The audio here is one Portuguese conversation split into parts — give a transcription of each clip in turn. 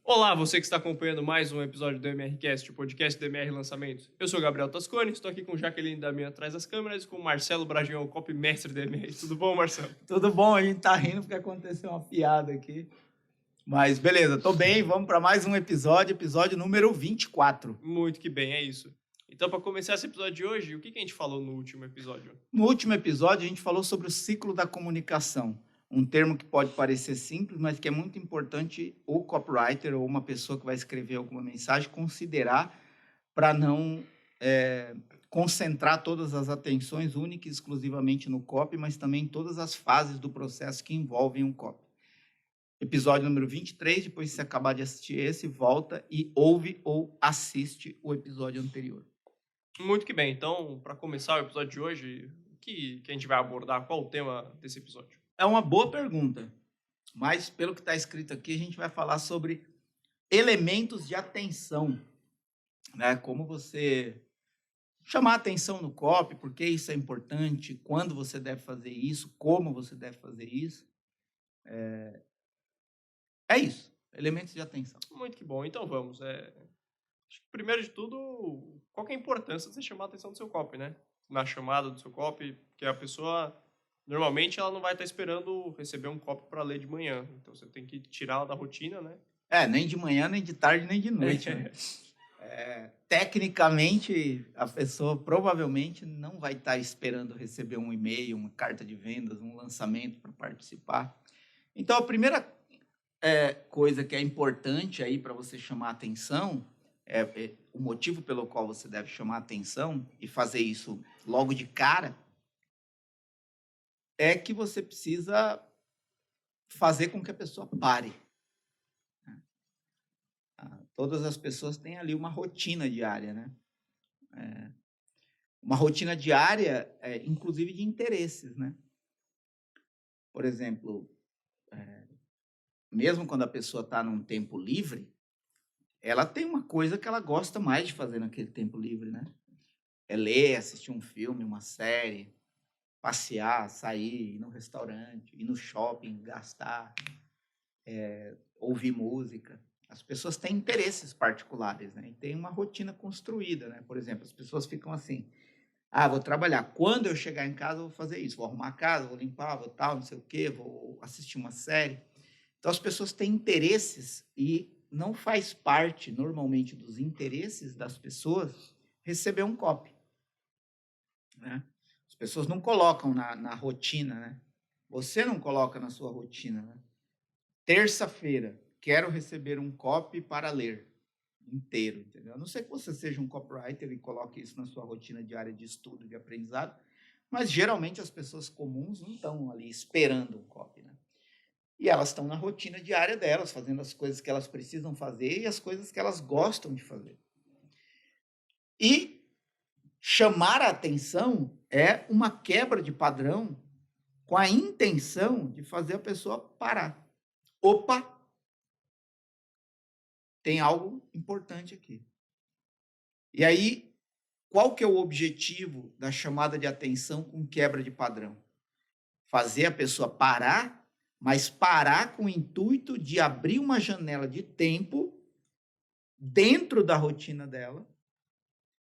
Olá, você que está acompanhando mais um episódio do MRCast, o podcast do MR Lançamentos. Eu sou o Gabriel Tascone, estou aqui com Jaqueline Damian atrás das câmeras e com o Marcelo Bragião, o copymestre do MR. Tudo bom, Marcelo? Tudo bom? A gente tá rindo porque aconteceu uma piada aqui. Mas beleza, tô bem. Vamos para mais um episódio número 24. Muito que bem, é isso. Então, para começar esse episódio de hoje, o que a gente falou no último episódio? No último episódio, a gente falou sobre o ciclo da comunicação. Um termo que pode parecer simples, mas que é muito importante o copywriter ou uma pessoa que vai escrever alguma mensagem considerar para não concentrar todas as atenções única e exclusivamente no copy, mas também em todas as fases do processo que envolvem um copy. Episódio número 23, depois que você acabar de assistir esse, volta e ouve ou assiste o episódio anterior. Muito que bem. Então, para começar o episódio de hoje, o que a gente vai abordar? Qual o tema desse episódio? É uma boa pergunta, mas pelo que está escrito aqui, a gente vai falar sobre elementos de atenção, né? Como você chamar atenção no copy, por que isso é importante, quando você deve fazer isso, como você deve fazer isso. É isso, elementos de atenção. Muito que bom. Então, vamos. Acho que, primeiro de tudo, qual que é a importância de você chamar a atenção do seu copy, né? Na chamada do seu copy, porque a pessoa, normalmente, ela não vai estar esperando receber um copy para ler de manhã. Então, você tem que tirar ela da rotina, né? Nem de manhã, nem de tarde, nem de noite, né? Tecnicamente, a pessoa provavelmente não vai estar esperando receber um e-mail, uma carta de vendas, um lançamento para participar. Então, a primeira coisa que é importante aí para você chamar a atenção, o motivo pelo qual você deve chamar a atenção e fazer isso logo de cara, é que você precisa fazer com que a pessoa pare. Todas as pessoas têm ali uma rotina diária, né? Uma rotina diária, inclusive de interesses, né? Por exemplo, mesmo quando a pessoa está num tempo livre, ela tem uma coisa que ela gosta mais de fazer naquele tempo livre, né? É ler, assistir um filme, uma série, passear, sair, ir no restaurante, ir no shopping, gastar, ouvir música. As pessoas têm interesses particulares, né? E tem uma rotina construída, né? Por exemplo, as pessoas ficam assim: vou trabalhar. Quando eu chegar em casa, eu vou fazer isso. Vou arrumar a casa, vou limpar, vou tal, não sei o quê, vou assistir uma série. Então, as pessoas têm interesses e não faz parte, normalmente, dos interesses das pessoas receber um copy, né? As pessoas não colocam na rotina, né? Você não coloca na sua rotina, né? Terça-feira, quero receber um copy para ler inteiro, entendeu? A não ser que você seja um copywriter e coloque isso na sua rotina diária de estudo, de aprendizado, mas geralmente as pessoas comuns não estão ali esperando um copy, né? E elas estão na rotina diária delas, fazendo as coisas que elas precisam fazer e as coisas que elas gostam de fazer. E chamar a atenção é uma quebra de padrão com a intenção de fazer a pessoa parar. Opa, tem algo importante aqui. E aí, qual que é o objetivo da chamada de atenção com quebra de padrão? Fazer a pessoa parar, mas parar com o intuito de abrir uma janela de tempo dentro da rotina dela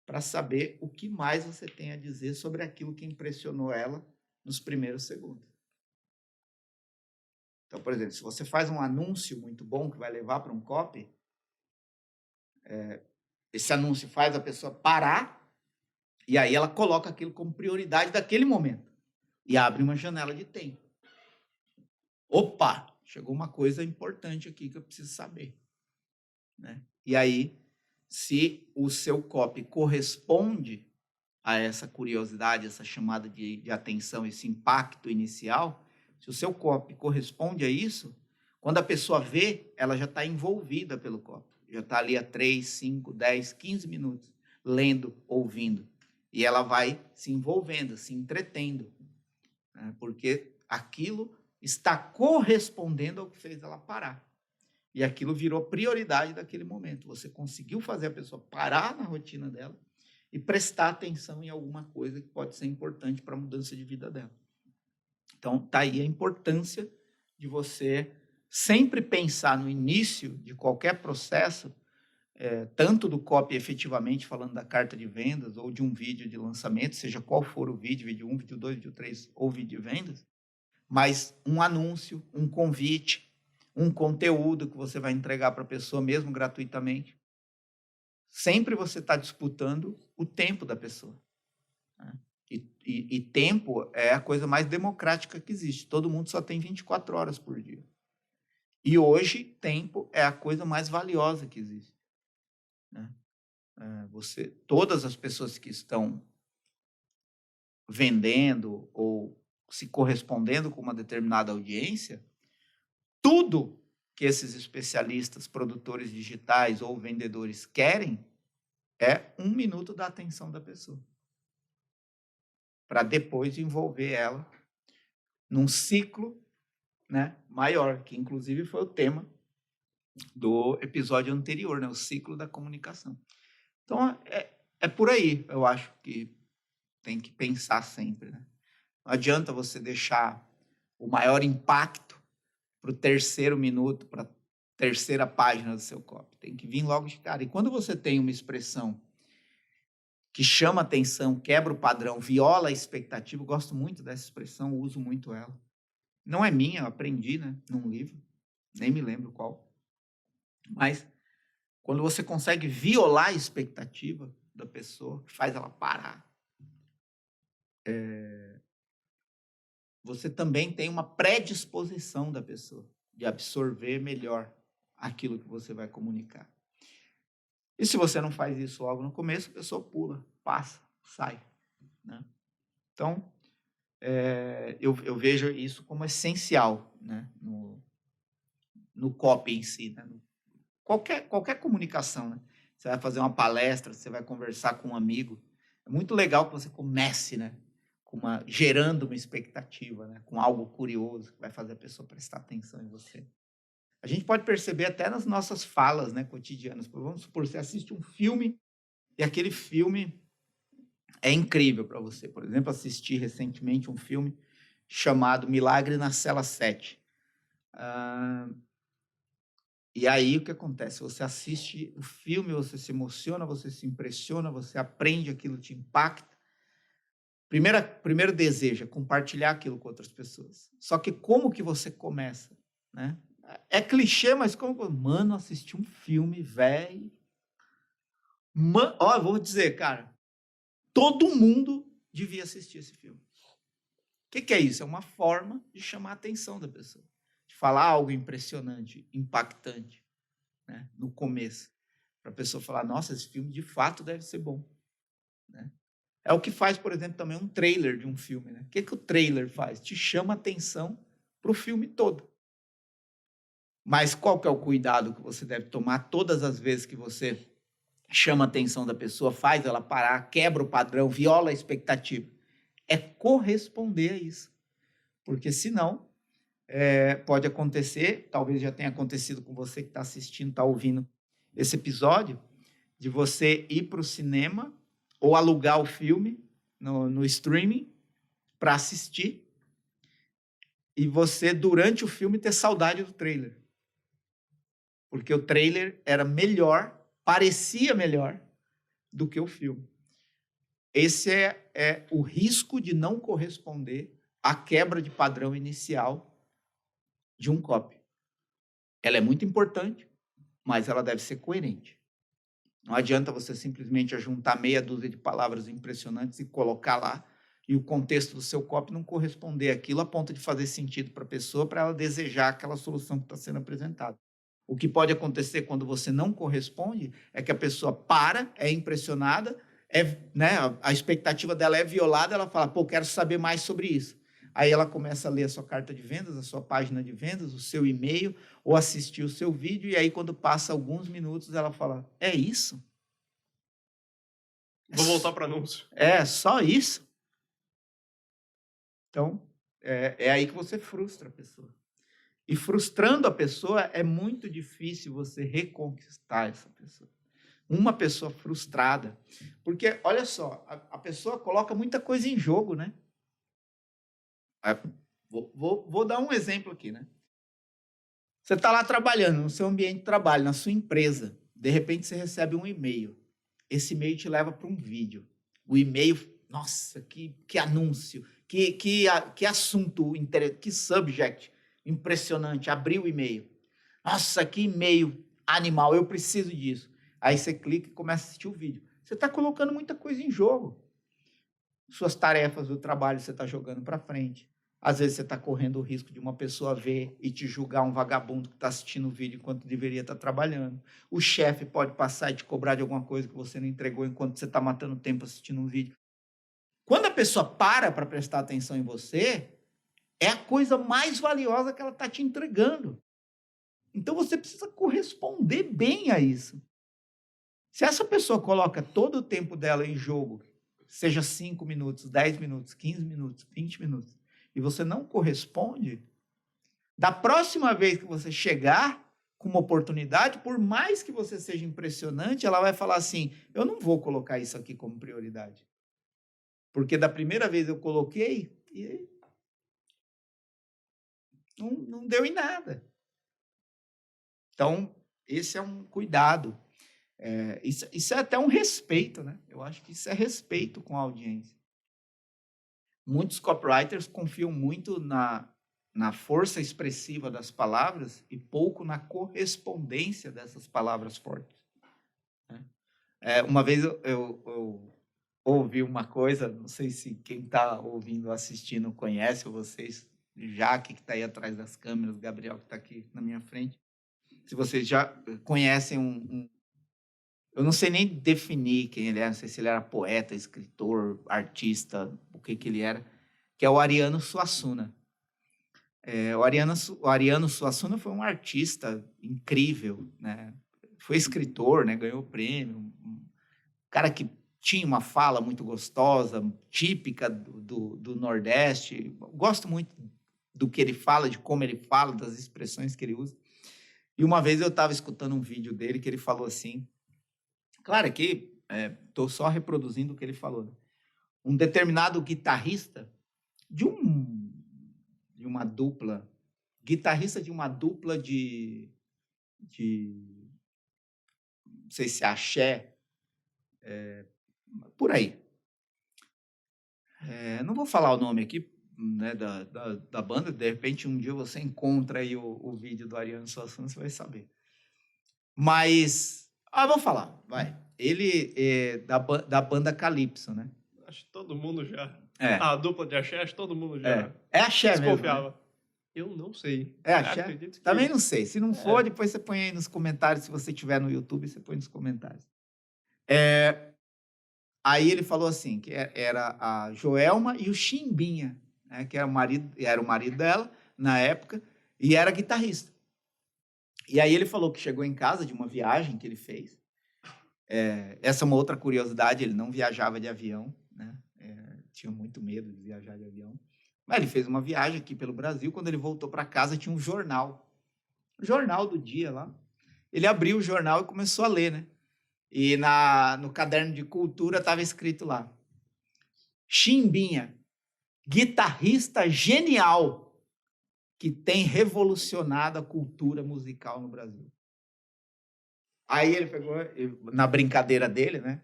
para saber o que mais você tem a dizer sobre aquilo que impressionou ela nos primeiros segundos. Então, por exemplo, se você faz um anúncio muito bom que vai levar para um copy, esse anúncio faz a pessoa parar e aí ela coloca aquilo como prioridade daquele momento e abre uma janela de tempo. Opa, chegou uma coisa importante aqui que eu preciso saber, né? E aí, se o seu copy corresponde a essa curiosidade, essa chamada de atenção, esse impacto inicial, se o seu copy corresponde a isso, quando a pessoa vê, ela já está envolvida pelo copy. Já está ali há 3, 5, 10, 15 minutos, lendo, ouvindo. E ela vai se envolvendo, se entretendo, né? Porque aquilo está correspondendo ao que fez ela parar. E aquilo virou prioridade daquele momento. Você conseguiu fazer a pessoa parar na rotina dela e prestar atenção em alguma coisa que pode ser importante para a mudança de vida dela. Então, está aí a importância de você sempre pensar no início de qualquer processo, tanto do copy efetivamente falando da carta de vendas ou de um vídeo de lançamento, seja qual for o vídeo 1, vídeo 2, vídeo 3 ou vídeo de vendas, mas um anúncio, um convite, um conteúdo que você vai entregar para a pessoa mesmo gratuitamente. Sempre você está disputando o tempo da pessoa, né? E tempo é a coisa mais democrática que existe. Todo mundo só tem 24 horas por dia. E hoje, tempo é a coisa mais valiosa que existe, né? Todas as pessoas que estão vendendo ou se correspondendo com uma determinada audiência, tudo que esses especialistas, produtores digitais ou vendedores querem é 1 minuto da atenção da pessoa, para depois envolver ela num ciclo, né, maior, que inclusive foi o tema do episódio anterior, né, o ciclo da comunicação. Então, é por aí, eu acho que tem que pensar sempre, né? Não adianta você deixar o maior impacto para o terceiro minuto, para a terceira página do seu copy. Tem que vir logo de cara. E quando você tem uma expressão que chama atenção, quebra o padrão, viola a expectativa, eu gosto muito dessa expressão, uso muito ela. Não é minha, eu aprendi, né, num livro, nem me lembro qual. Mas quando você consegue violar a expectativa da pessoa, faz ela parar, você também tem uma predisposição da pessoa de absorver melhor aquilo que você vai comunicar. E se você não faz isso logo no começo, a pessoa pula, passa, sai, né? Então, eu vejo isso como essencial, né, no copy em si, né? Qualquer comunicação, né? Você vai fazer uma palestra, você vai conversar com um amigo, é muito legal que você comece, né, gerando uma expectativa, né, com algo curioso que vai fazer a pessoa prestar atenção em você. A gente pode perceber até nas nossas falas, né, cotidianas. Vamos supor, você assiste um filme e aquele filme é incrível para você. Por exemplo, assisti recentemente um filme chamado Milagre na Cela 7. E aí o que acontece? Você assiste o filme, você se emociona, você se impressiona, você aprende, aquilo te impacta. Primeiro desejo é compartilhar aquilo com outras pessoas. Só que como que você começa, né? É clichê, mas como... Mano, assisti um filme, velho. Ó, eu vou dizer, cara, todo mundo devia assistir esse filme. O que é isso? É uma forma de chamar a atenção da pessoa. De falar algo impressionante, impactante, né, no começo. Para a pessoa falar, nossa, esse filme de fato deve ser bom, né? É o que faz, por exemplo, também um trailer de um filme, né? O que o trailer faz? Te chama atenção para o filme todo. Mas qual que é o cuidado que você deve tomar todas as vezes que você chama a atenção da pessoa, faz ela parar, quebra o padrão, viola a expectativa? É corresponder a isso. Porque senão, pode acontecer, talvez já tenha acontecido com você que está assistindo, está ouvindo esse episódio, de você ir para o cinema ou alugar o filme no streaming para assistir e você, durante o filme, ter saudade do trailer. Porque o trailer era melhor, parecia melhor do que o filme. Esse é o risco de não corresponder à quebra de padrão inicial de um copy. Ela é muito importante, mas ela deve ser coerente. Não adianta você simplesmente juntar meia dúzia de palavras impressionantes e colocar lá e o contexto do seu copy não corresponder àquilo a ponto de fazer sentido para a pessoa, para ela desejar aquela solução que está sendo apresentada. O que pode acontecer quando você não corresponde é que a pessoa para, é impressionada, né, a expectativa dela é violada, ela fala, pô, quero saber mais sobre isso. Aí ela começa a ler a sua carta de vendas, a sua página de vendas, o seu e-mail, ou assistir o seu vídeo, e aí quando passa alguns minutos, ela fala, é isso? Vou voltar para anúncio. É só isso? Então, é aí que você frustra a pessoa. E frustrando a pessoa, é muito difícil você reconquistar essa pessoa. Uma pessoa frustrada. Porque, olha só, a pessoa coloca muita coisa em jogo, né? Vou dar um exemplo aqui, né? Você está lá trabalhando no seu ambiente de trabalho, na sua empresa. De repente, você recebe um e-mail. Esse e-mail te leva para um vídeo. O e-mail, nossa, que anúncio, que assunto, que subject impressionante. Abriu o e-mail. Nossa, que e-mail animal, eu preciso disso. Aí você clica e começa a assistir o vídeo. Você está colocando muita coisa em jogo. Suas tarefas do trabalho você está jogando para frente. Às vezes você está correndo o risco de uma pessoa ver e te julgar um vagabundo que está assistindo o vídeo enquanto deveria estar trabalhando. O chefe pode passar e te cobrar de alguma coisa que você não entregou enquanto você está matando tempo assistindo um vídeo. Quando a pessoa para prestar atenção em você, é a coisa mais valiosa que ela está te entregando. Então você precisa corresponder bem a isso. Se essa pessoa coloca todo o tempo dela em jogo, seja 5 minutos, 10 minutos, 15 minutos, 20 minutos, e você não corresponde, da próxima vez que você chegar com uma oportunidade, por mais que você seja impressionante, ela vai falar assim, eu não vou colocar isso aqui como prioridade. Porque da primeira vez eu coloquei e não deu em nada. Então, esse é um cuidado. Isso é até um respeito, né? Eu acho que isso é respeito com a audiência. Muitos copywriters confiam muito na força expressiva das palavras e pouco na correspondência dessas palavras fortes. Uma vez eu ouvi uma coisa, não sei se quem está ouvindo, assistindo, conhece, ou vocês, Jaque, que está aí atrás das câmeras, Gabriel, que está aqui na minha frente, se vocês já conhecem eu não sei nem definir quem ele era, não sei se ele era poeta, escritor, artista, o que ele era, que é o Ariano Suassuna. O Ariano Suassuna foi um artista incrível, né? Foi escritor, né? Ganhou prêmio, um cara que tinha uma fala muito gostosa, típica do Nordeste. Gosto muito do que ele fala, de como ele fala, das expressões que ele usa. E uma vez eu estava escutando um vídeo dele que ele falou assim, claro que estou só reproduzindo o que ele falou, né? Um determinado guitarrista de uma dupla, guitarrista de uma dupla de não sei se é axé, por aí. Não vou falar o nome aqui, né, da banda, de repente um dia você encontra aí o vídeo do Ariano Suassuna, você vai saber. Mas, vou falar, vai. Ele é da banda Calypso, né? Acho que todo mundo já... A dupla de axé, acho que todo mundo já é axé desconfiava. mesmo, né? Eu não sei. É axé? Acredito que... Também não sei. Se não for, depois você põe aí nos comentários. Se você tiver no YouTube, você põe nos comentários. Aí ele falou assim, que era a Joelma e o Chimbinha, né, que era o marido dela, na época, e era guitarrista. E aí ele falou que chegou em casa de uma viagem que ele fez. Essa é uma outra curiosidade, ele não viajava de avião, né? Tinha muito medo de viajar de avião. Mas ele fez uma viagem aqui pelo Brasil, quando ele voltou para casa tinha um jornal do dia lá. Ele abriu o jornal e começou a ler, né? E no caderno de cultura estava escrito lá, Chimbinha, guitarrista genial que tem revolucionado a cultura musical no Brasil. Aí ele pegou, na brincadeira dele, né?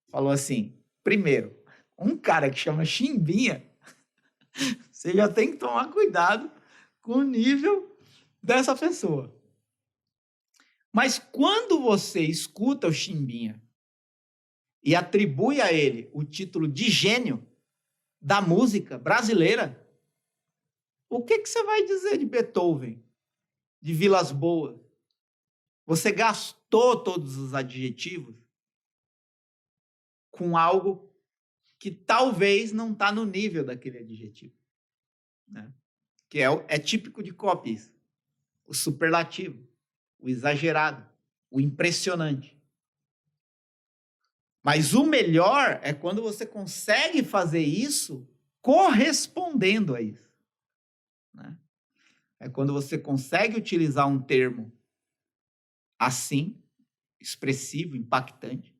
Falou assim, primeiro, um cara que chama Chimbinha, você já tem que tomar cuidado com o nível dessa pessoa. Mas quando você escuta o Chimbinha e atribui a ele o título de gênio da música brasileira, o que você vai dizer de Beethoven, de Vilas Boas? Você gastou todos os adjetivos com algo que talvez não está no nível daquele adjetivo, né? Que é típico de copies, o superlativo, o exagerado, o impressionante. Mas o melhor é quando você consegue fazer isso correspondendo a isso, né? É quando você consegue utilizar um termo assim, expressivo, impactante,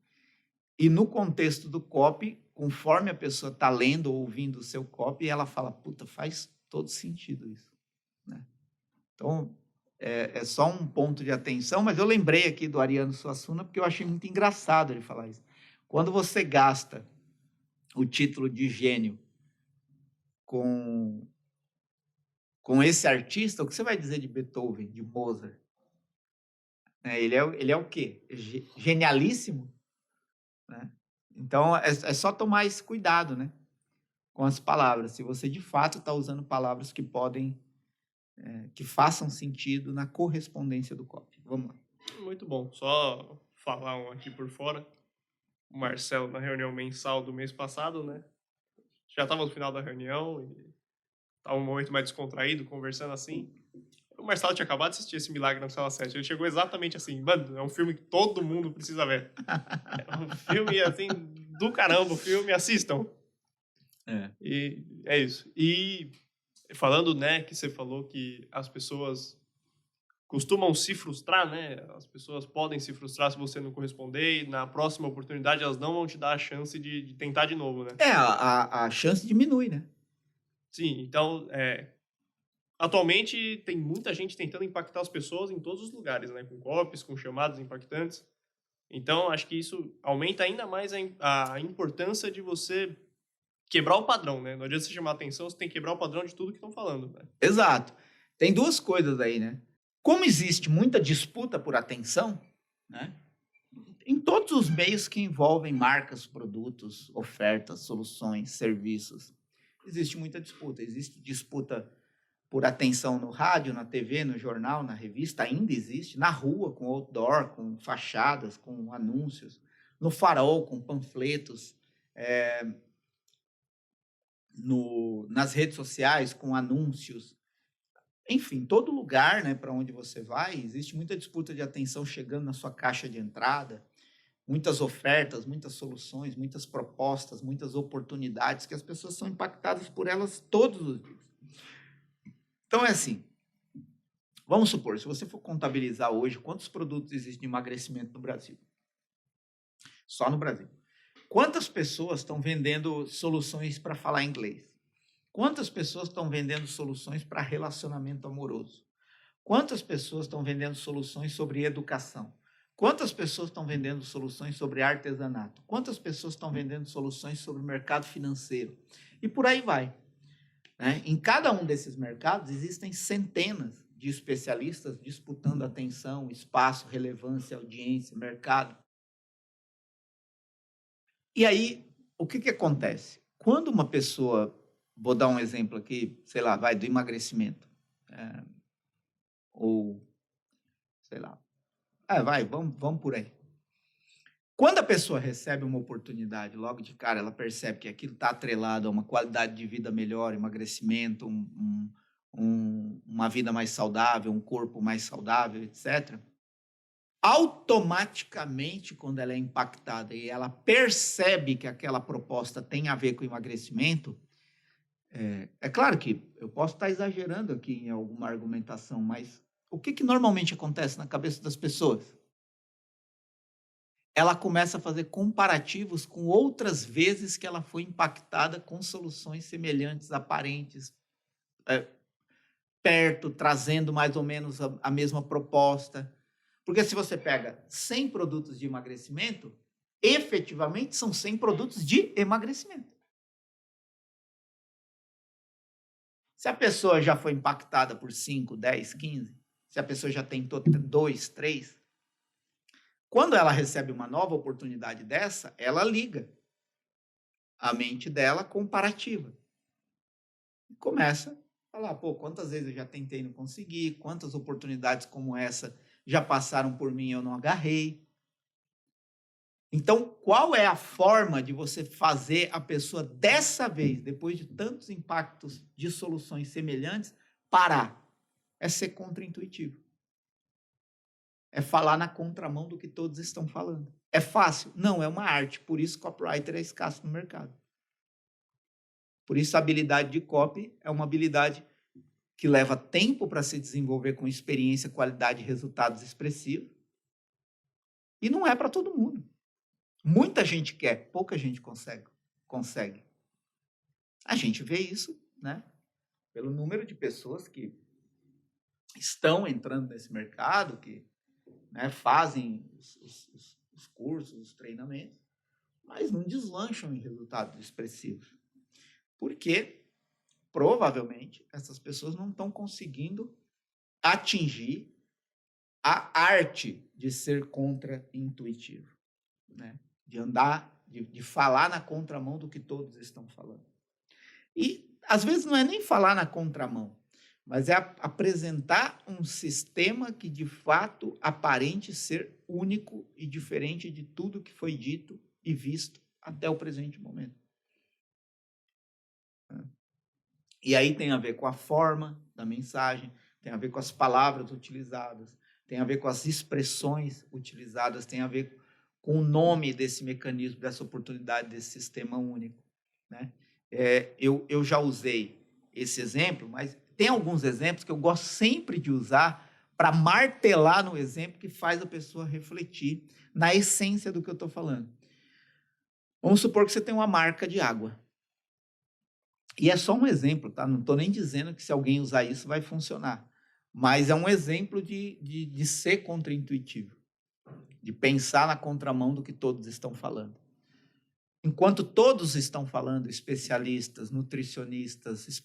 e no contexto do copy, conforme a pessoa está lendo ou ouvindo o seu copy, ela fala, puta, faz todo sentido isso, né? Então, é só um ponto de atenção, mas eu lembrei aqui do Ariano Suassuna porque eu achei muito engraçado ele falar isso. Quando você gasta o título de gênio com esse artista, o que você vai dizer de Beethoven, de Mozart? Ele é o quê? Genialíssimo? Né? Então, é só tomar esse cuidado, né? Com as palavras. Se você, de fato, está usando palavras que podem, que façam sentido na correspondência do copy. Vamos lá. Muito bom. Só falar um aqui por fora. O Marcelo, na reunião mensal do mês passado, né? Já estava no final da reunião e estava um momento mais descontraído, conversando assim. O Marcelo tinha acabado de assistir esse Milagre na Sala 7. Ele chegou exatamente assim, mano, é um filme que todo mundo precisa ver. É um filme, assim, do caramba, o filme, assistam. E é isso. E falando, né, que você falou que as pessoas costumam se frustrar, né? As pessoas podem se frustrar se você não corresponder e na próxima oportunidade elas não vão te dar a chance de tentar de novo, né? A chance diminui, né? Sim, então, atualmente tem muita gente tentando impactar as pessoas em todos os lugares, né? Com copies, com chamadas impactantes. Então, acho que isso aumenta ainda mais a importância de você quebrar o padrão, né? Não adianta você chamar atenção, você tem que quebrar o padrão de tudo que estão falando, né? Exato. Tem duas coisas aí, né? Como existe muita disputa por atenção, né? Em todos os meios que envolvem marcas, produtos, ofertas, soluções, serviços, existe muita disputa. Existe disputa por atenção no rádio, na TV, no jornal, na revista, ainda existe. Na rua, com outdoor, com fachadas, com anúncios. No farol, com panfletos. Nas redes sociais, com anúncios. Enfim, todo lugar, né, para onde você vai, existe muita disputa de atenção chegando na sua caixa de entrada, muitas ofertas, muitas soluções, muitas propostas, muitas oportunidades que as pessoas são impactadas por elas todos os dias. Então, é assim, vamos supor, se você for contabilizar hoje, quantos produtos existem de emagrecimento no Brasil? Só no Brasil. Quantas pessoas estão vendendo soluções para falar inglês? Quantas pessoas estão vendendo soluções para relacionamento amoroso? Quantas pessoas estão vendendo soluções sobre educação? Quantas pessoas estão vendendo soluções sobre artesanato? Quantas pessoas estão vendendo soluções sobre mercado financeiro? E por aí vai. Né? Em cada um desses mercados existem centenas de especialistas disputando atenção, espaço, relevância, audiência, mercado. E aí, o que acontece? Quando uma pessoa, vou dar um exemplo aqui, sei lá, vai do emagrecimento, ou, sei lá, vamos por aí. Quando a pessoa recebe uma oportunidade, logo de cara, ela percebe que aquilo está atrelado a uma qualidade de vida melhor, emagrecimento, uma vida mais saudável, um corpo mais saudável, etc., automaticamente, quando ela é impactada e ela percebe que aquela proposta tem a ver com emagrecimento, é claro que eu posso estar exagerando aqui em alguma argumentação, mas o que normalmente acontece na cabeça das pessoas? Ela começa a fazer comparativos com outras vezes que ela foi impactada com soluções semelhantes, aparentes, perto, trazendo mais ou menos a mesma proposta. Porque se você pega 100 produtos de emagrecimento, efetivamente são 100 produtos de emagrecimento. Se a pessoa já foi impactada por 5, 10, 15, se a pessoa já tentou 2, 3, quando ela recebe uma nova oportunidade dessa, ela liga a mente dela comparativa. E começa a falar, quantas vezes eu já tentei e não consegui, quantas oportunidades como essa já passaram por mim e eu não agarrei. Então, qual é a forma de você fazer a pessoa, dessa vez, depois de tantos impactos de soluções semelhantes, parar? É ser contraintuitivo. É falar na contramão do que todos estão falando. É fácil? Não, é uma arte. Por isso, copywriter é escasso no mercado. Por isso, a habilidade de copy é uma habilidade que leva tempo para se desenvolver com experiência, qualidade e resultados expressivos. E não é para todo mundo. Muita gente quer, pouca gente consegue. A gente vê isso, né? Pelo número de pessoas que estão entrando nesse mercado, que, né, fazem os cursos, os treinamentos, mas não deslancham em resultados expressivos. Porque, provavelmente, essas pessoas não estão conseguindo atingir a arte de ser contra-intuitivo, né? De andar, de falar na contramão do que todos estão falando. E, às vezes, não é nem falar na contramão, mas é apresentar um sistema que, de fato, aparente ser único e diferente de tudo que foi dito e visto até o presente momento. E aí tem a ver com a forma da mensagem, tem a ver com as palavras utilizadas, tem a ver com as expressões utilizadas, tem a ver com o nome desse mecanismo, dessa oportunidade, desse sistema único, né? Eu já usei esse exemplo, mas tem alguns exemplos que eu gosto sempre de usar para martelar no exemplo que faz a pessoa refletir na essência do que eu estou falando. Vamos supor que você tem uma marca de água. E é só um exemplo, tá? Não estou nem dizendo que se alguém usar isso vai funcionar. Mas é um exemplo de ser contraintuitivo, de pensar na contramão do que todos estão falando. Enquanto todos estão falando, especialistas, nutricionistas,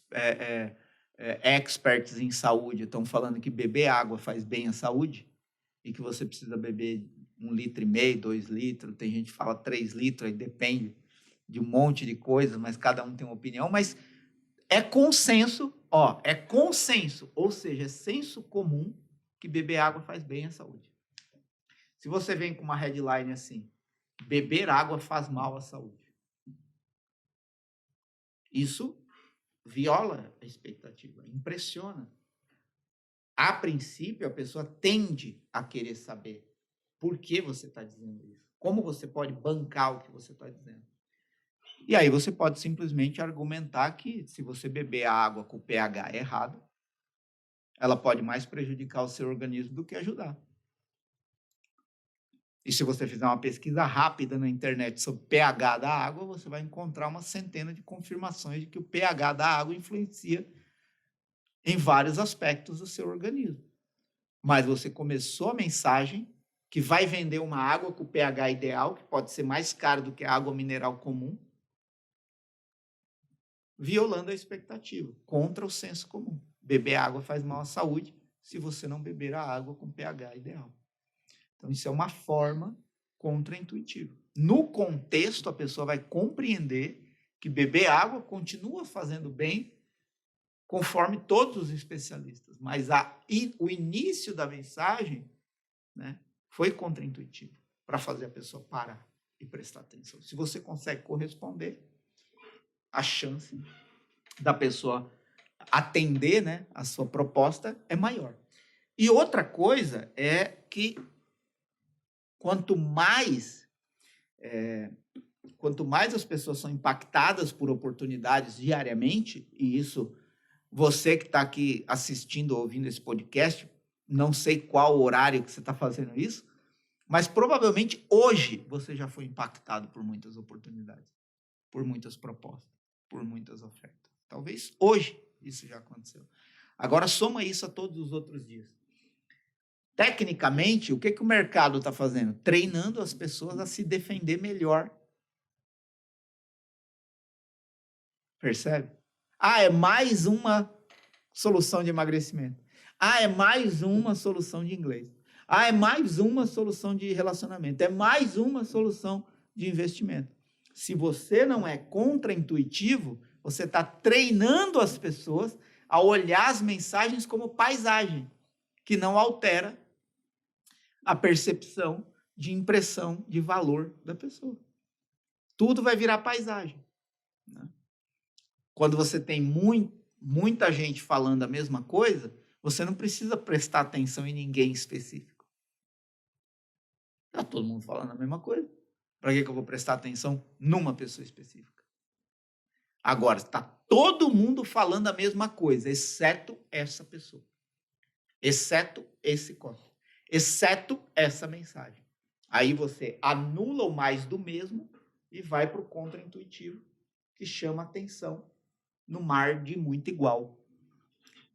experts em saúde, estão falando que beber água faz bem à saúde e que você precisa beber 1,5 litro, 2 litros, tem gente que fala 3 litros, aí depende de um monte de coisas, mas cada um tem uma opinião, mas é consenso, ou seja, é senso comum que beber água faz bem à saúde. Se você vem com uma headline assim, beber água faz mal à saúde, isso viola a expectativa, impressiona. A princípio, a pessoa tende a querer saber por que você está dizendo isso, como você pode bancar o que você está dizendo. E aí você pode simplesmente argumentar que se você beber a água com o pH errado, ela pode mais prejudicar o seu organismo do que ajudar. E se você fizer uma pesquisa rápida na internet sobre o pH da água, você vai encontrar uma centena de confirmações de que o pH da água influencia em vários aspectos do seu organismo. Mas você começou a mensagem que vai vender uma água com o pH ideal, que pode ser mais caro do que a água mineral comum, violando a expectativa, contra o senso comum. Beber água faz mal à saúde se você não beber a água com pH ideal. Então, isso é uma forma contraintuitiva. No contexto, a pessoa vai compreender que beber água continua fazendo bem, conforme todos os especialistas. Mas o início da mensagem, né, foi contraintuitivo, para fazer a pessoa parar e prestar atenção. Se você consegue corresponder, a chance da pessoa atender, né, a sua proposta é maior. E outra coisa é que quanto mais as pessoas são impactadas por oportunidades diariamente, e isso, você que está aqui assistindo ou ouvindo esse podcast, não sei qual horário que você está fazendo isso, mas provavelmente hoje você já foi impactado por muitas oportunidades, por muitas propostas, por muitas ofertas. Talvez hoje isso já aconteceu. Agora soma isso a todos os outros dias. Tecnicamente, o que o mercado está fazendo? Treinando as pessoas a se defender melhor. Percebe? É mais uma solução de emagrecimento. É mais uma solução de inglês. É mais uma solução de relacionamento. É mais uma solução de investimento. Se você não é contraintuitivo, você está treinando as pessoas a olhar as mensagens como paisagem, que não altera a percepção de impressão de valor da pessoa. Tudo vai virar paisagem, né? Quando você tem muita gente falando a mesma coisa, você não precisa prestar atenção em ninguém específico. Está todo mundo falando a mesma coisa. Para que eu vou prestar atenção numa pessoa específica? Agora, está todo mundo falando a mesma coisa, exceto essa pessoa. Exceto esse código. Exceto essa mensagem. Aí você anula o mais do mesmo e vai para o contraintuitivo, que chama atenção no mar de muito igual.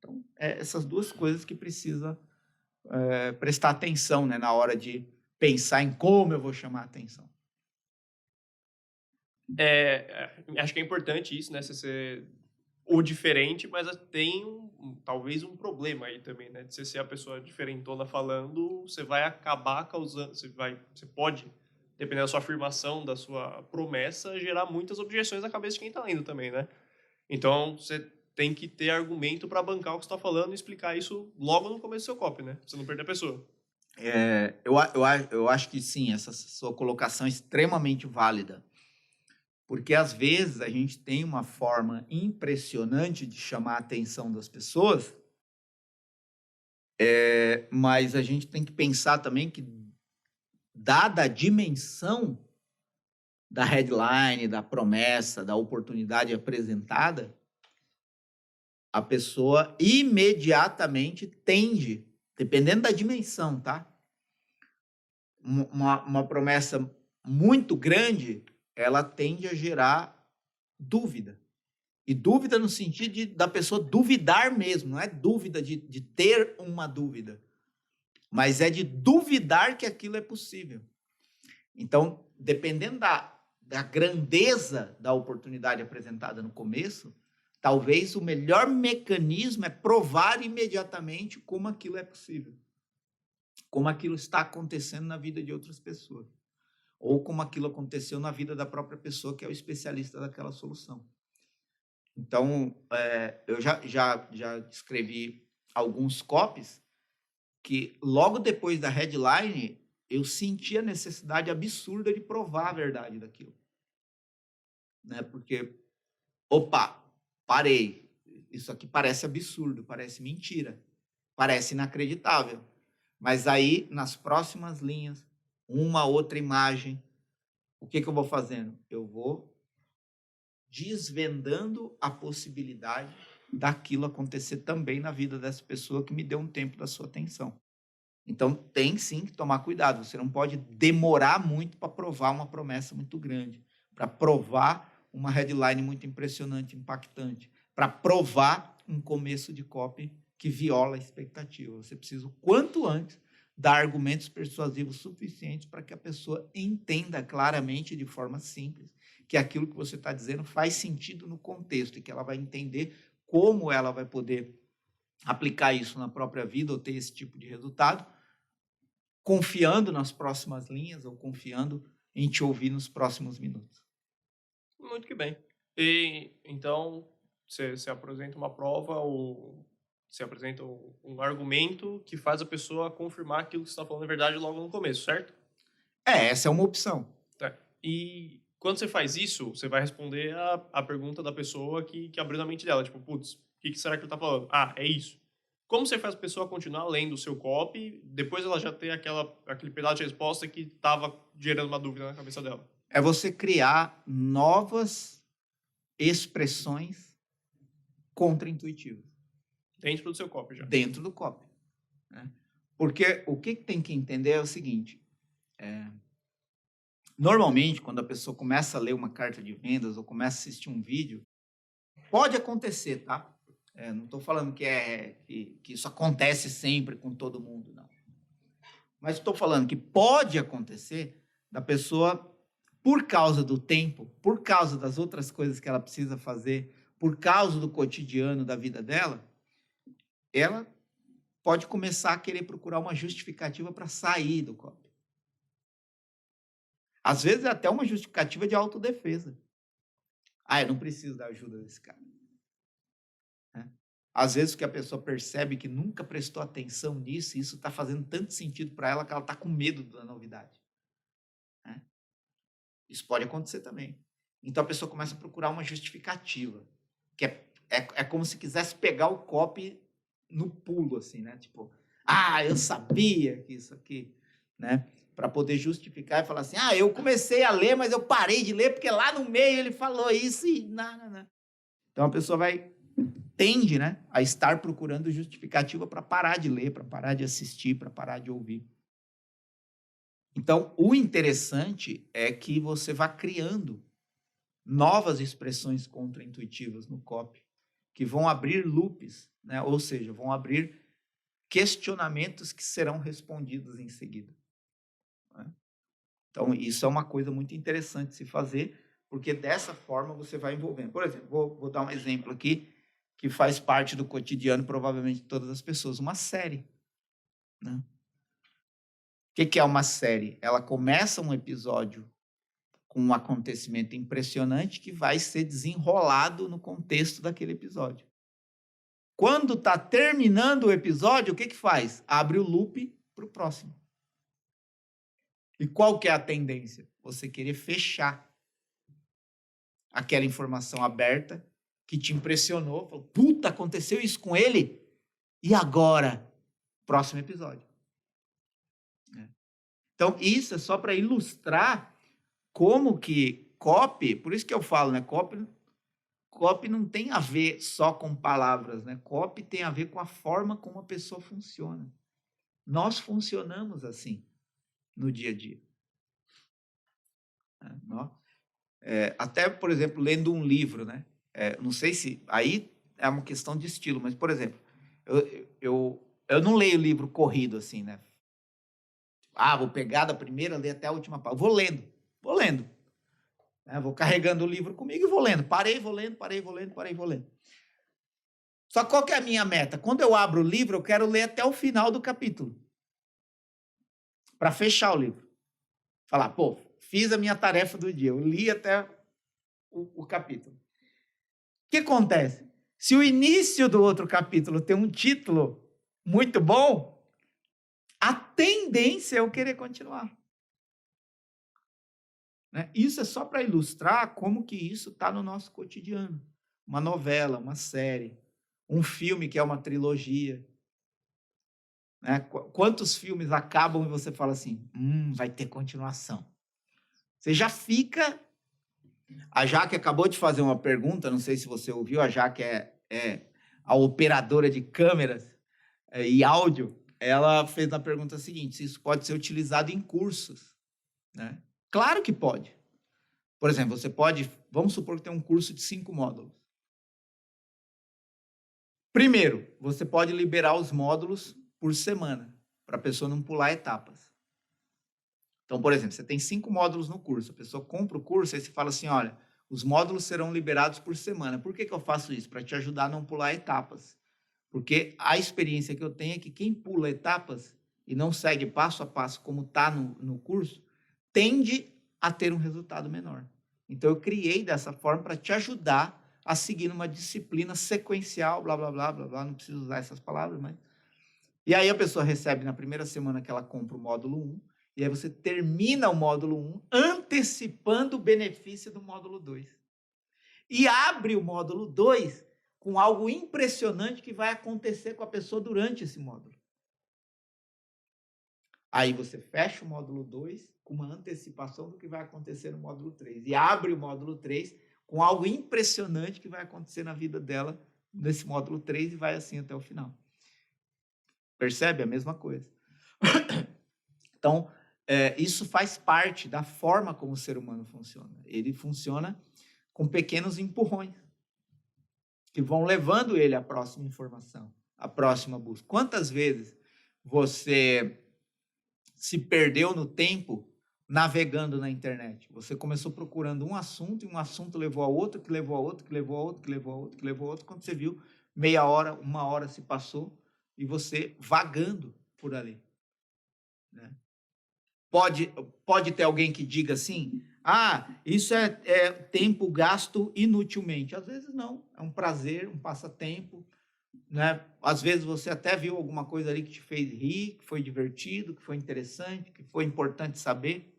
Então, essas duas coisas que precisa prestar atenção, né, na hora de pensar em como eu vou chamar a atenção. Acho que é importante isso, né? Você ser o diferente, mas tem talvez um problema aí também, né? De você ser a pessoa diferentona falando, você vai acabar causando, você pode, dependendo da sua afirmação, da sua promessa, gerar muitas objeções na cabeça de quem tá lendo também, né? Então, você tem que ter argumento para bancar o que você tá falando e explicar isso logo no começo do seu copy, né? Pra você não perder a pessoa. Eu acho que sim, essa sua colocação é extremamente válida. Porque, às vezes, a gente tem uma forma impressionante de chamar a atenção das pessoas, mas a gente tem que pensar também que, dada a dimensão da headline, da promessa, da oportunidade apresentada, a pessoa imediatamente tende, dependendo da dimensão, tá? Uma promessa muito grande, ela tende a gerar dúvida. E dúvida no sentido da pessoa duvidar mesmo, não é dúvida de ter uma dúvida, mas é de duvidar que aquilo é possível. Então, dependendo da grandeza da oportunidade apresentada no começo, talvez o melhor mecanismo é provar imediatamente como aquilo é possível, como aquilo está acontecendo na vida de outras pessoas, ou como aquilo aconteceu na vida da própria pessoa que é o especialista daquela solução. Então, eu já escrevi alguns copies que, logo depois da headline, eu senti a necessidade absurda de provar a verdade daquilo. Né? Porque, opa, parei. Isso aqui parece absurdo, parece mentira, parece inacreditável. Mas aí, nas próximas linhas, uma outra imagem, o que eu vou fazendo? Eu vou desvendando a possibilidade daquilo acontecer também na vida dessa pessoa que me deu um tempo da sua atenção. Então, tem sim que tomar cuidado. Você não pode demorar muito para provar uma promessa muito grande, para provar uma headline muito impressionante, impactante, para provar um começo de copy que viola a expectativa. Você precisa, o quanto antes, dar argumentos persuasivos suficientes para que a pessoa entenda claramente, de forma simples, que aquilo que você está dizendo faz sentido no contexto e que ela vai entender como ela vai poder aplicar isso na própria vida ou ter esse tipo de resultado, confiando nas próximas linhas ou confiando em te ouvir nos próximos minutos. Muito que bem. E então, você apresenta uma prova ou você apresenta um argumento que faz a pessoa confirmar aquilo que você está falando é verdade logo no começo, certo? Essa é uma opção. Tá. E quando você faz isso, você vai responder a pergunta da pessoa que abriu na mente dela. Tipo, putz, o que será que ele tá falando? Ah, é isso. Como você faz a pessoa continuar lendo o seu copy, depois ela já ter aquele pedaço de resposta que estava gerando uma dúvida na cabeça dela? É você criar novas expressões contra-intuitivas. Dentro do seu copy já. Dentro do copy. Né? Porque o que tem que entender é o seguinte, normalmente, quando a pessoa começa a ler uma carta de vendas ou começa a assistir um vídeo, pode acontecer, tá? Não estou falando que isso acontece sempre com todo mundo, não. Mas estou falando que pode acontecer da pessoa, por causa do tempo, por causa das outras coisas que ela precisa fazer, por causa do cotidiano da vida dela, ela pode começar a querer procurar uma justificativa para sair do copy. Às vezes é até uma justificativa de autodefesa. Eu não preciso da ajuda desse cara. Às vezes, que a pessoa percebe que nunca prestou atenção nisso, e isso está fazendo tanto sentido para ela que ela está com medo da novidade. Isso pode acontecer também. Então, a pessoa começa a procurar uma justificativa, que é como se quisesse pegar o copy no pulo, assim, né? Tipo, eu sabia que isso aqui, né? Para poder justificar e falar assim, eu comecei a ler, mas eu parei de ler porque lá no meio ele falou isso e não. Então, a pessoa tende, né, a estar procurando justificativa para parar de ler, para parar de assistir, para parar de ouvir. Então, o interessante é que você vá criando novas expressões contra-intuitivas no copy que vão abrir loops, né? Ou seja, vão abrir questionamentos que serão respondidos em seguida. Né? Então, isso é uma coisa muito interessante de se fazer, porque dessa forma você vai envolvendo. Por exemplo, vou dar um exemplo aqui, que faz parte do cotidiano, provavelmente, de todas as pessoas. Uma série. Né? O que é uma série? Ela começa um episódio com um acontecimento impressionante que vai ser desenrolado no contexto daquele episódio. Quando está terminando o episódio, o que faz? Abre o loop para o próximo. E qual que é a tendência? Você querer fechar aquela informação aberta que te impressionou. Falou, puta, aconteceu isso com ele? E agora? Próximo episódio. Então, isso é só para ilustrar como que copy, por isso que eu falo, né? Copy não tem a ver só com palavras, né? Copy tem a ver com a forma como a pessoa funciona. Nós funcionamos assim no dia a dia. Até, por exemplo, lendo um livro, né? Não sei se... Aí é uma questão de estilo, mas, por exemplo, eu não leio livro corrido assim, né? Vou pegar da primeira, ler até a última página. Vou lendo. Vou carregando o livro comigo e vou lendo. Parei, vou lendo. Só qual que é a minha meta? Quando eu abro o livro, eu quero ler até o final do capítulo. Para fechar o livro. Falar, fiz a minha tarefa do dia. Eu li até o capítulo. O que acontece? Se o início do outro capítulo tem um título muito bom, a tendência é eu querer continuar. Né? Isso é só para ilustrar como que isso está no nosso cotidiano. Uma novela, uma série, um filme que é uma trilogia. Né? Quantos filmes acabam e você fala assim, vai ter continuação. Você já fica... A Jaque acabou de fazer uma pergunta, não sei se você ouviu, a Jaque é a operadora de câmeras e áudio. Ela fez a pergunta seguinte, se isso pode ser utilizado em cursos. Né? Claro que pode. Por exemplo, você pode... Vamos supor que tem um curso de 5 módulos. Primeiro, você pode liberar os módulos por semana, para a pessoa não pular etapas. Então, por exemplo, você tem 5 módulos no curso, a pessoa compra o curso, aí você fala assim, olha, os módulos serão liberados por semana. Por que eu faço isso? Para te ajudar a não pular etapas. Porque a experiência que eu tenho é que quem pula etapas e não segue passo a passo como está no curso, tende a ter um resultado menor. Então, eu criei dessa forma para te ajudar a seguir numa disciplina sequencial, blá, blá, blá, blá, blá, não preciso usar essas palavras, mas... E aí a pessoa recebe na primeira semana que ela compra o módulo 1, e aí você termina o módulo 1 antecipando o benefício do módulo 2. E abre o módulo 2 com algo impressionante que vai acontecer com a pessoa durante esse módulo. Aí você fecha o módulo 2 com uma antecipação do que vai acontecer no módulo 3. E abre o módulo 3 com algo impressionante que vai acontecer na vida dela nesse módulo 3 e vai assim até o final. Percebe? A mesma coisa. Então, isso faz parte da forma como o ser humano funciona. Ele funciona com pequenos empurrões que vão levando ele à próxima informação, à próxima busca. Quantas vezes você se perdeu no tempo navegando na internet? Você começou procurando um assunto e um assunto levou a outro, que levou a outro, que levou a outro, que levou a outro, que levou a outro. Quando você viu, meia hora, 1 hora se passou e você vagando por ali. Né? Pode ter alguém que diga assim, isso é tempo gasto inutilmente. Às vezes não, é um prazer, um passatempo. Né? Às vezes você até viu alguma coisa ali que te fez rir, que foi divertido, que foi interessante, que foi importante saber.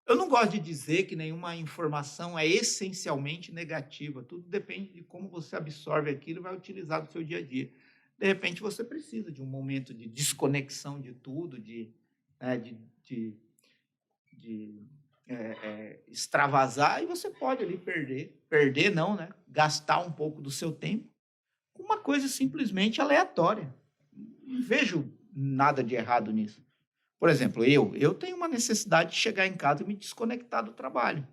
Eu não gosto de dizer que nenhuma informação é essencialmente negativa. Tudo depende de como você absorve aquilo e vai utilizar no seu dia a dia. De repente, você precisa de um momento de desconexão de tudo, de extravasar, e você pode ali perder não, né? Gastar um pouco do seu tempo com uma coisa simplesmente aleatória. Não vejo nada de errado nisso. Por exemplo, eu tenho uma necessidade de chegar em casa e me desconectar do trabalho.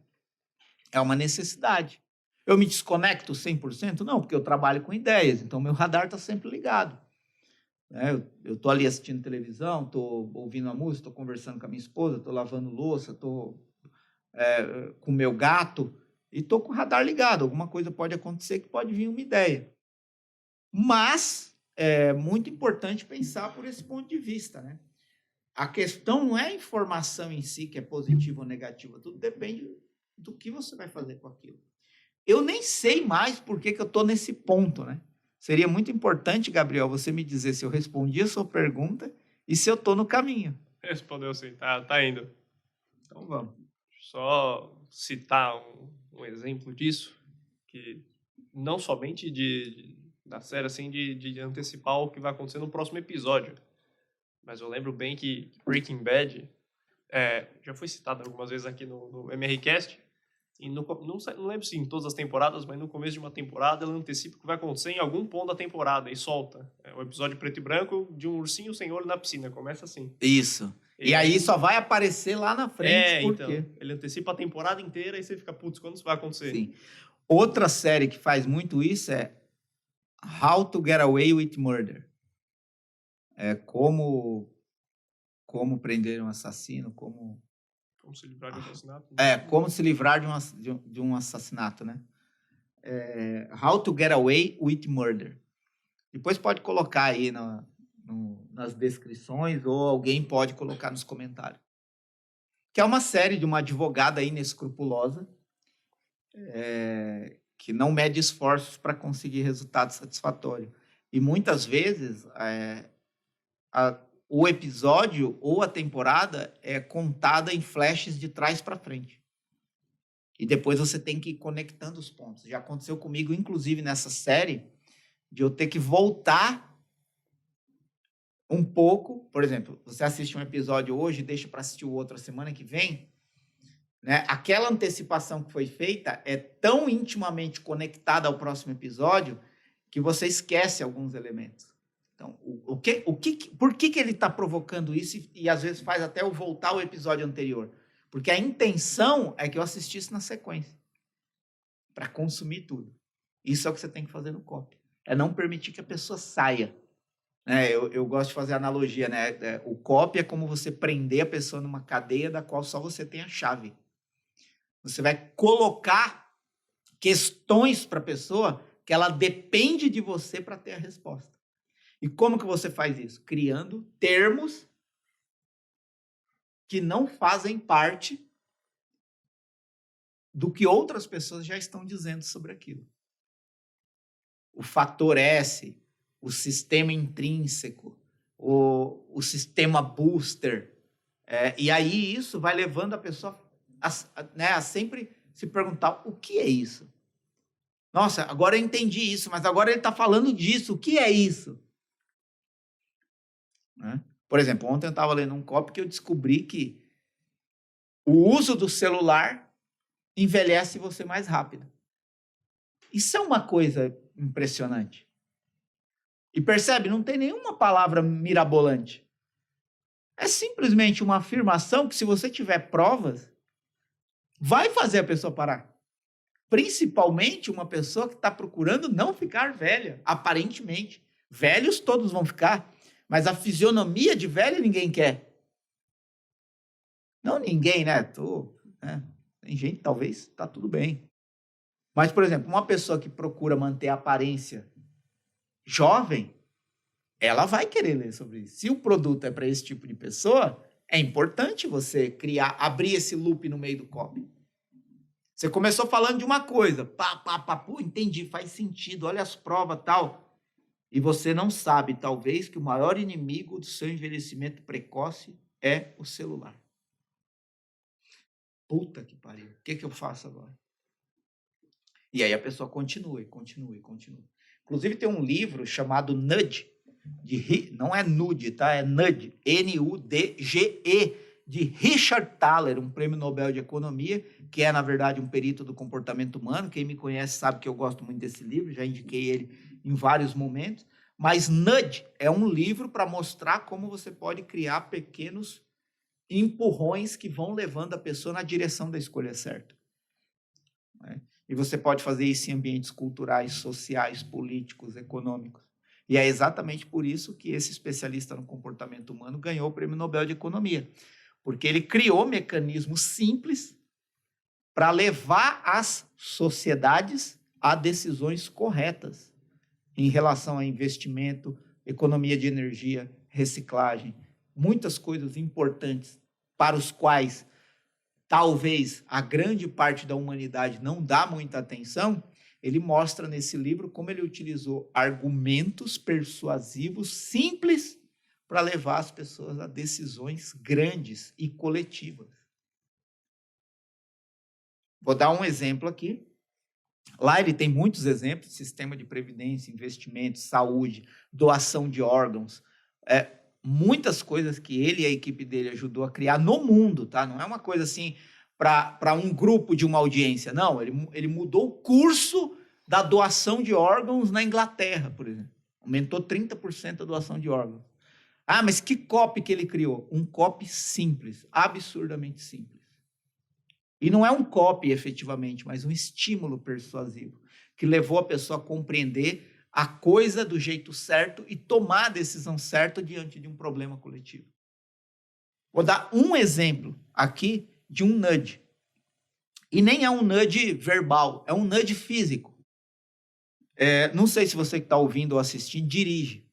É uma necessidade. Eu me desconecto 100%? Não, porque eu trabalho com ideias, então meu radar está sempre ligado. Eu estou ali assistindo televisão, estou ouvindo a música, estou conversando com a minha esposa, estou lavando louça, estou com o meu gato e estou com o radar ligado. Alguma coisa pode acontecer que pode vir uma ideia. Mas é muito importante pensar por esse ponto de vista, né? A questão não é a informação em si, que é positiva ou negativa, tudo depende do que você vai fazer com aquilo. Eu nem sei mais por que eu estou nesse ponto, né? Seria muito importante, Gabriel, você me dizer se eu respondi a sua pergunta e se eu estou no caminho. Respondeu sim, tá indo. Então vamos. Só citar um exemplo disso, que não somente da série, assim, de antecipar o que vai acontecer no próximo episódio, mas eu lembro bem que Breaking Bad já foi citado algumas vezes aqui no MRCast, e não lembro se em todas as temporadas, mas no começo de uma temporada ela antecipa o que vai acontecer em algum ponto da temporada e solta. O episódio preto e branco de um ursinho sem olho na piscina, começa assim. Isso. E aí só vai aparecer lá na frente, por quê? Então, ele antecipa a temporada inteira e você fica, putz, quando isso vai acontecer? Sim. Outra série que faz muito isso é How to Get Away with Murder. É como prender um assassino, como se livrar de um assassinato. Como se livrar de um assassinato, né? How to Get Away with Murder. Depois pode colocar aí nas descrições ou alguém pode colocar nos comentários. Que é uma série de uma advogada inescrupulosa que não mede esforços para conseguir resultado satisfatório. E muitas vezes o episódio ou a temporada é contada em flashes de trás para frente. E depois você tem que ir conectando os pontos. Já aconteceu comigo, inclusive, nessa série, de eu ter que voltar um pouco. Por exemplo, você assiste um episódio hoje e deixa para assistir o outro a semana que vem, né? Aquela antecipação que foi feita é tão intimamente conectada ao próximo episódio que você esquece alguns elementos. Então, por que ele está provocando isso e às vezes faz até eu voltar ao episódio anterior? Porque a intenção é que eu assistisse na sequência, para consumir tudo. Isso é o que você tem que fazer no copy. É não permitir que a pessoa saia. Eu gosto de fazer analogia, né? O copy é como você prender a pessoa numa cadeia da qual só você tem a chave. Você vai colocar questões para a pessoa que ela depende de você para ter a resposta. E como que você faz isso? Criando termos que não fazem parte do que outras pessoas já estão dizendo sobre aquilo. O fator S, o sistema intrínseco, o sistema booster. E aí isso vai levando a pessoa a sempre se perguntar, o que é isso? Nossa, agora eu entendi isso, mas agora ele está falando disso, o que é isso? Por exemplo, ontem eu estava lendo um copy que eu descobri que o uso do celular envelhece você mais rápido. Isso é uma coisa impressionante. E percebe, não tem nenhuma palavra mirabolante. É simplesmente uma afirmação que, se você tiver provas, vai fazer a pessoa parar. Principalmente uma pessoa que está procurando não ficar velha, aparentemente. Velhos todos vão ficar, mas a fisionomia de velho ninguém quer. Não ninguém, né? Tem gente, talvez, tá tudo bem. Mas, por exemplo, uma pessoa que procura manter a aparência jovem, ela vai querer ler sobre isso. Se o produto é para esse tipo de pessoa, é importante você abrir esse loop no meio do copy. Você começou falando de uma coisa, entendi, faz sentido, olha as provas, tal. E você não sabe, talvez, que o maior inimigo do seu envelhecimento precoce é o celular. Puta que pariu, o que eu faço agora? E aí a pessoa continua. Inclusive tem um livro chamado Nudge, não é nude, tá? É Nudge, N-U-D-G-E, de Richard Thaler, um prêmio Nobel de Economia, que é, na verdade, um perito do comportamento humano. Quem me conhece sabe que eu gosto muito desse livro, já indiquei ele em vários momentos. Mas Nudge é um livro para mostrar como você pode criar pequenos empurrões que vão levando a pessoa na direção da escolha certa. E você pode fazer isso em ambientes culturais, sociais, políticos, econômicos. E é exatamente por isso que esse especialista no comportamento humano ganhou o Prêmio Nobel de Economia, porque ele criou mecanismos simples para levar as sociedades a decisões corretas em relação a investimento, economia de energia, reciclagem, muitas coisas importantes para os quais talvez a grande parte da humanidade não dá muita atenção. Ele mostra nesse livro como ele utilizou argumentos persuasivos simples para levar as pessoas a decisões grandes e coletivas. Vou dar um exemplo aqui. Lá ele tem muitos exemplos: sistema de previdência, investimento, saúde, doação de órgãos, muitas coisas que ele e a equipe dele ajudou a criar no mundo, tá? Não é uma coisa assim para um grupo de uma audiência, não. Ele mudou o curso da doação de órgãos na Inglaterra, por exemplo. Aumentou 30% a doação de órgãos. Ah, mas que copy que ele criou? Um copy simples, absurdamente simples. E não é um copy, efetivamente, mas um estímulo persuasivo, que levou a pessoa a compreender a coisa do jeito certo e tomar a decisão certa diante de um problema coletivo. Vou dar um exemplo aqui de um nudge. E nem é um nudge verbal, é um nudge físico. Não sei se você que está ouvindo ou assistindo dirige,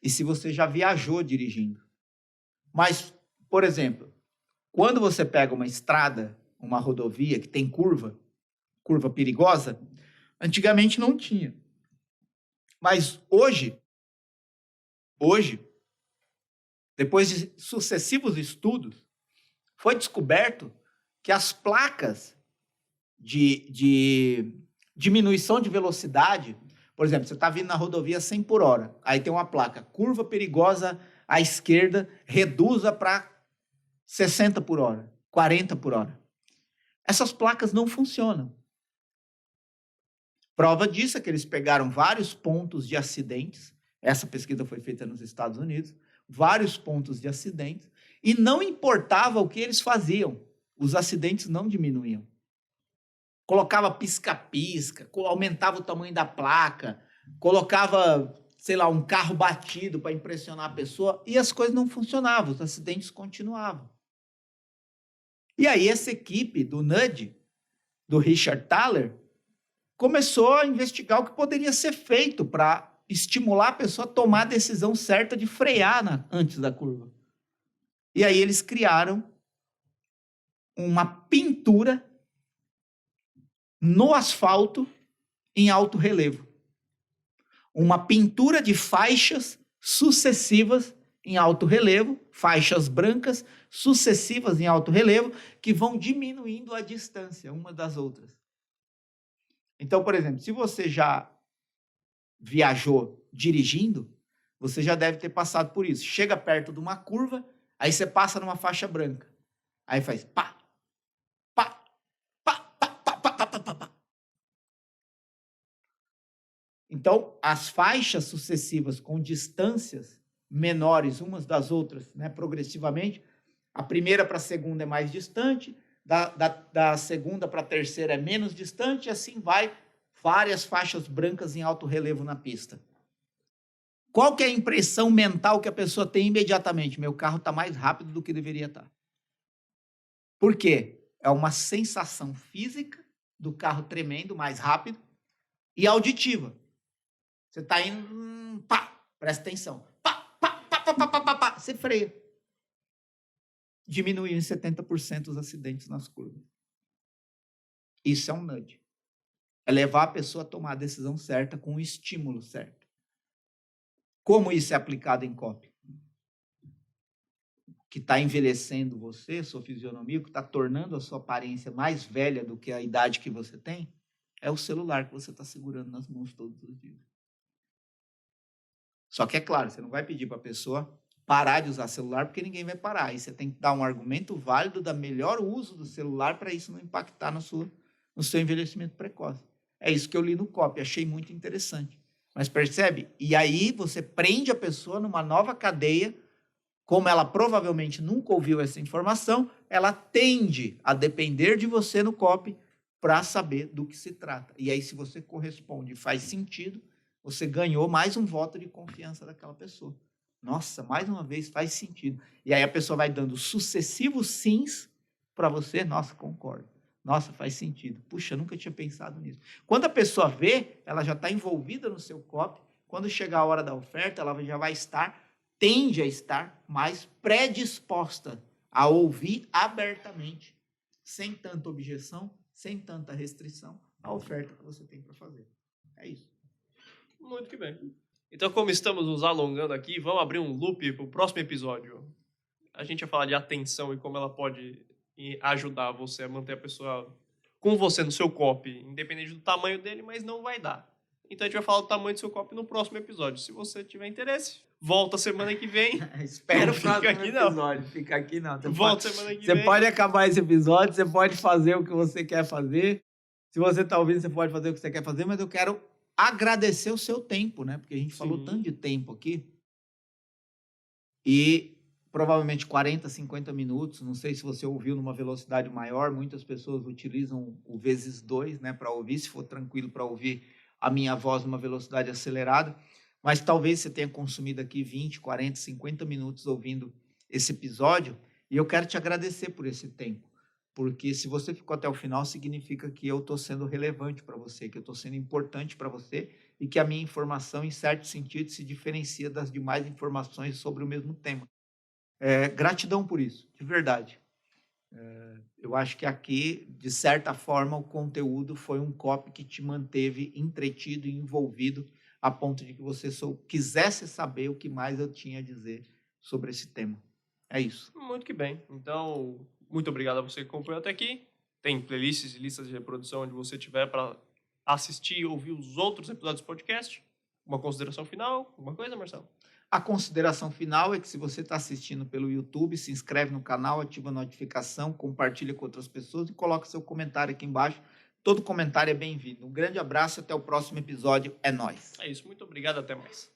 e se você já viajou dirigindo. Mas, por exemplo, quando você pega uma estrada, uma rodovia que tem curva perigosa, antigamente não tinha. Mas hoje, depois de sucessivos estudos, foi descoberto que as placas de diminuição de velocidade, por exemplo, você está vindo na rodovia 100 por hora, aí tem uma placa, curva perigosa à esquerda, reduza para 60 por hora, 40 por hora. Essas placas não funcionam. Prova disso é que eles pegaram vários pontos de acidentes, essa pesquisa foi feita nos Estados Unidos, vários pontos de acidentes, e não importava o que eles faziam, os acidentes não diminuíam. Colocava pisca-pisca, aumentava o tamanho da placa, colocava, sei lá, um carro batido para impressionar a pessoa, e as coisas não funcionavam, os acidentes continuavam. E aí essa equipe do nudge, do Richard Thaler, começou a investigar o que poderia ser feito para estimular a pessoa a tomar a decisão certa de frear antes da curva. E aí eles criaram uma pintura no asfalto em alto relevo. Uma pintura de faixas sucessivas em alto relevo, faixas brancas sucessivas em alto relevo, que vão diminuindo a distância uma das outras. Então, por exemplo, se você já viajou dirigindo, você já deve ter passado por isso. Chega perto de uma curva, aí você passa numa faixa branca. Aí faz pá, pá, pá, pá, pá, pá, pá, pá, pá. Então, as faixas sucessivas com distâncias menores umas das outras, né, progressivamente, a primeira para a segunda é mais distante, da segunda para a terceira é menos distante, e assim vai, várias faixas brancas em alto relevo na pista. Qual que é a impressão mental que a pessoa tem imediatamente? Meu carro está mais rápido do que deveria estar. Por quê? É uma sensação física do carro tremendo mais rápido e auditiva. Você está indo, pá, presta atenção, pá, pá, pá, pá, pá, pá, pá, pá, você freia. Diminuiu em 70% os acidentes nas curvas. Isso é um nudge. É levar a pessoa a tomar a decisão certa com o estímulo certo. Como isso é aplicado em copy? Que está envelhecendo você, sua fisionomia, que está tornando a sua aparência mais velha do que a idade que você tem, é o celular que você está segurando nas mãos todos os dias. Só que é claro, você não vai pedir para a pessoa parar de usar celular, porque ninguém vai parar. Aí você tem que dar um argumento válido da melhor uso do celular para isso não impactar no seu envelhecimento precoce. É isso que eu li no copy, achei muito interessante. Mas percebe? E aí você prende a pessoa numa nova cadeia, como ela provavelmente nunca ouviu essa informação, ela tende a depender de você no copy para saber do que se trata. E aí, se você corresponde e faz sentido, você ganhou mais um voto de confiança daquela pessoa. Nossa, mais uma vez faz sentido. E aí a pessoa vai dando sucessivos sims para você. Nossa, concordo. Nossa, faz sentido. Puxa, nunca tinha pensado nisso. Quando a pessoa vê, ela já está envolvida no seu copy. Quando chegar a hora da oferta, ela já vai tende a estar mais predisposta a ouvir abertamente, sem tanta objeção, sem tanta restrição, a oferta que você tem para fazer. É isso. Muito que bem. Então, como estamos nos alongando aqui, vamos abrir um loop para o próximo episódio. A gente vai falar de atenção e como ela pode ajudar você a manter a pessoa com você no seu copy, independente do tamanho dele, mas não vai dar. Então, a gente vai falar do tamanho do seu copy no próximo episódio. Se você tiver interesse, volta semana que vem. Espero o próximo episódio. Fica aqui não. Volta semana que vem. Você pode acabar esse episódio, você pode fazer o que você quer fazer. Se você está ouvindo, você pode fazer o que você quer fazer, mas eu quero agradecer o seu tempo, né? Porque a gente falou tanto de tempo aqui. E provavelmente 40, 50 minutos. Não sei se você ouviu numa velocidade maior. Muitas pessoas utilizam o vezes 2, né, para ouvir, se for tranquilo para ouvir a minha voz numa velocidade acelerada. Mas talvez você tenha consumido aqui 20, 40, 50 minutos ouvindo esse episódio. E eu quero te agradecer por esse tempo. Porque se você ficou até o final, significa que eu estou sendo relevante para você, que eu estou sendo importante para você e que a minha informação, em certo sentido, se diferencia das demais informações sobre o mesmo tema. Gratidão por isso, de verdade. Eu acho que aqui, de certa forma, o conteúdo foi um copy que te manteve entretido e envolvido a ponto de que você quisesse saber o que mais eu tinha a dizer sobre esse tema. É isso. Muito que bem. Então, muito obrigado a você que acompanhou até aqui. Tem playlists e listas de reprodução onde você tiver para assistir e ouvir os outros episódios do podcast. Uma consideração final? Alguma coisa, Marcelo? A consideração final é que se você está assistindo pelo YouTube, se inscreve no canal, ativa a notificação, compartilha com outras pessoas e coloca seu comentário aqui embaixo. Todo comentário é bem-vindo. Um grande abraço, até o próximo episódio. É nóis. É isso, muito obrigado, até mais.